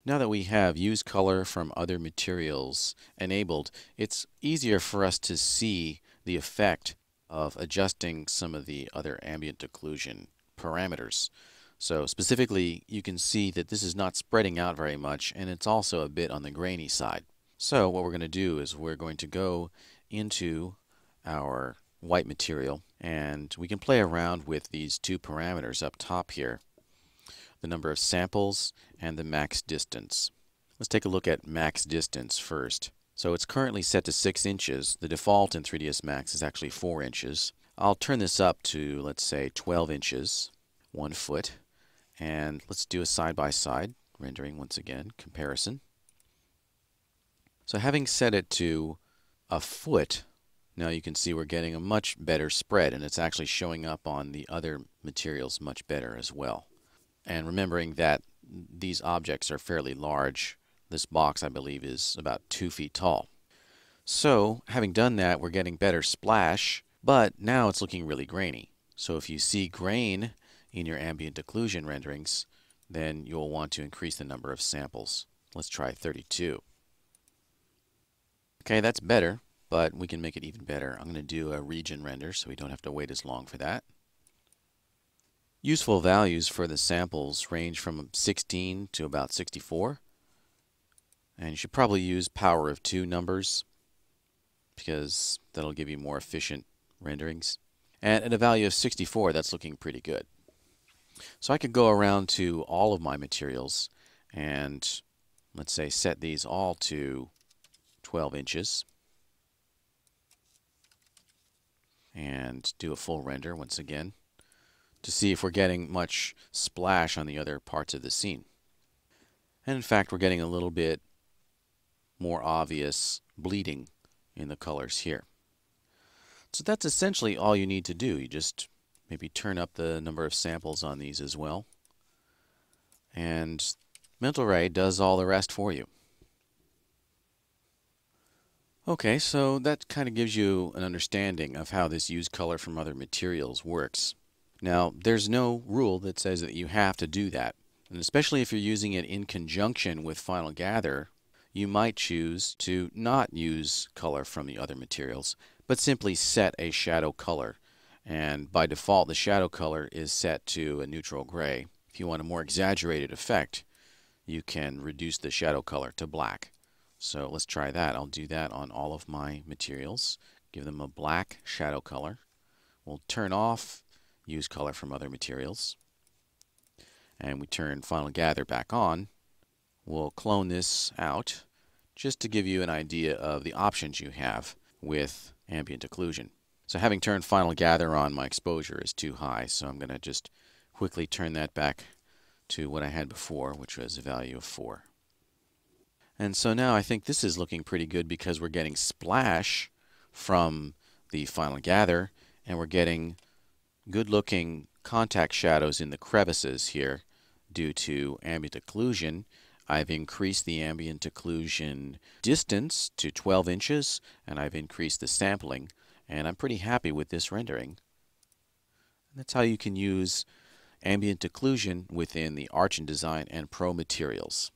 Now that we have use color from other materials enabled, it's easier for us to see the effect of adjusting some of the other ambient occlusion parameters. So specifically, you can see that this is not spreading out very much, and it's also a bit on the grainy side. So what we're going to do is we're going to go into our white material, and we can play around with these two parameters up top here, the number of samples and the max distance. Let's take a look at max distance first. So it's currently set to 6 inches. The default in 3ds Max is actually 4 inches. I'll turn this up to, let's say, 12 inches, 1 foot, and let's do a side-by-side rendering once again, comparison. So having set it to a foot, now you can see we're getting a much better spread, and it's actually showing up on the other materials much better as well. And remembering that these objects are fairly large, this box I believe is about 2 feet tall. So having done that, we're getting better splash, but now it's looking really grainy. So if you see grain in your ambient occlusion renderings, then you'll want to increase the number of samples. Let's try 32. Okay, that's better, but we can make it even better. I'm going to do a region render so we don't have to wait as long for that. Useful values for the samples range from 16 to about 64. And you should probably use power of 2 numbers because that'll give you more efficient renderings. And at a value of 64, that's looking pretty good. So I could go around to all of my materials and let's say set these all to 12 inches and do a full render once again to see if we're getting much splash on the other parts of the scene. And in fact, we're getting a little bit more obvious bleeding in the colors here. So that's essentially all you need to do. You just maybe turn up the number of samples on these as well. And Mental Ray does all the rest for you. Okay, so that kind of gives you an understanding of how this use color from other materials works. Now, there's no rule that says that you have to do that. And especially if you're using it in conjunction with Final Gather, you might choose to not use color from the other materials, but simply set a shadow color. And by default, the shadow color is set to a neutral gray. If you want a more exaggerated effect, you can reduce the shadow color to black. So let's try that. I'll do that on all of my materials. Give them a black shadow color. We'll turn off use color from other materials. And we turn Final Gather back on. We'll clone this out just to give you an idea of the options you have with ambient occlusion. So having turned Final Gather on, my exposure is too high, so I'm going to just quickly turn that back to what I had before, which was a value of 4. And so now I think this is looking pretty good because we're getting splash from the Final Gather, and we're getting good-looking contact shadows in the crevices here due to ambient occlusion. I've increased the ambient occlusion distance to 12 inches, and I've increased the sampling, and I'm pretty happy with this rendering. That's how you can use ambient occlusion within the Arch in Design and Pro materials.